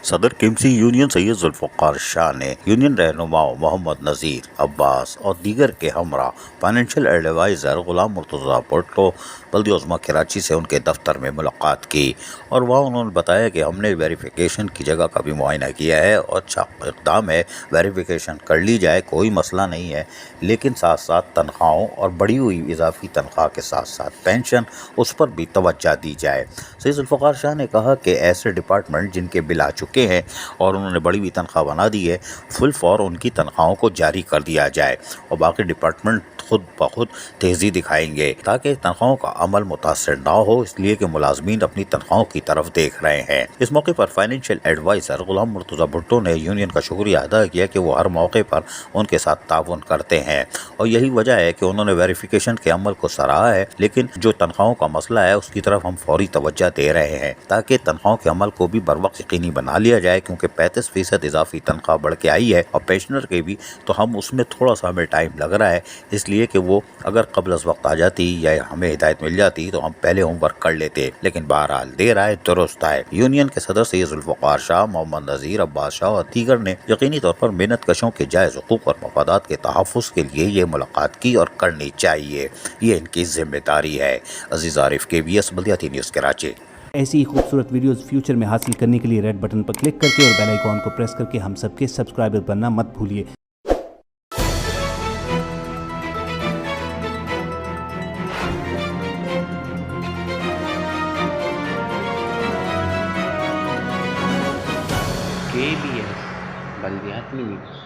صدر کیمسی یونین سید ذوالفقار شاہ نے یونین رہنماؤں محمد نذیر عباس اور دیگر کے ہمراہ فائنینشیل ایڈوائزر غلام مرتضیٰ بھٹو بلدیہ عظمیٰ کراچی سے ان کے دفتر میں ملاقات کی، اور وہاں انہوں نے بتایا کہ ہم نے ویریفیکیشن کی جگہ کا بھی معائنہ کیا ہے اور اچھا اقدام ہے، ویریفیکیشن کر لی جائے، کوئی مسئلہ نہیں ہے، لیکن ساتھ ساتھ تنخواہوں اور بڑھی ہوئی اضافی تنخواہ کے ساتھ ساتھ پینشن اس پر بھی توجہ دی جائے۔ سید ذوالفقار شاہ نے کہا کہ ایسے ڈپارٹمنٹ جن کے بل آ چکے ہیں اور انہوں نے بڑی ہوئی تنخواہ بنا دی ہے، فل فور ان کی تنخواہوں کو جاری کر دیا جائے اور باقی ڈپارٹمنٹ خود بخود تیزی دکھائیں گے تاکہ تنخواہوں کا عمل متاثر نہ ہو، اس لیے کہ ملازمین اپنی تنخواہوں کی طرف دیکھ رہے ہیں۔ اس موقع پر فائنینشیل ایڈوائزر غلام مرتضیٰ بھٹو نے یونین کا شکریہ ادا کیا کہ وہ ہر موقع پر ان کے ساتھ تعاون کرتے ہیں اور یہی وجہ ہے کہ انہوں نے ویریفیکیشن کے عمل کو سراہا ہے، لیکن جو تنخواہوں کا مسئلہ ہے اس کی طرف ہم فوری توجہ دے رہے ہیں تاکہ تنخواہوں کے عمل کو بھی بروقت یقینی بنا لیا جائے، کیونکہ 35% اضافی تنخواہ بڑھ کے آئی ہے اور پینشنر کے بھی، تو ہم اس میں تھوڑا سا ہمیں ٹائم لگ رہا ہے، اس لیے کہ وہ اگر قبل از وقت آ جاتی یا ہمیں ہدایت مل جاتی تو ہم پہلے ہوم ورک کر لیتے، لیکن بہرحال دیر آئے درست آئے۔ یونین کے صدر سید ذوالفقار شاہ، محمد نذیر عباس شاہ اور دیگر نے یقینی طور پر محنت کشوں کے جائز حقوق اور مفادات کے تحفظ کے لیے یہ ملاقات کی اور کرنی چاہیے، یہ ان کی ذمہ داری ہے۔ عزیز عارف، KBS بلدیاتی نیوز کراچی۔ ایسی ہی خوبصورت ویڈیوز فیوچر میں حاصل کرنے کے لیے ریڈ بٹن پر کلک کر کے اور بیل آئیکن کو پریس کر کے ہم سب کے سبسکرائبر بننا مت بھولیے۔ KBS بلدیاتی نیوز۔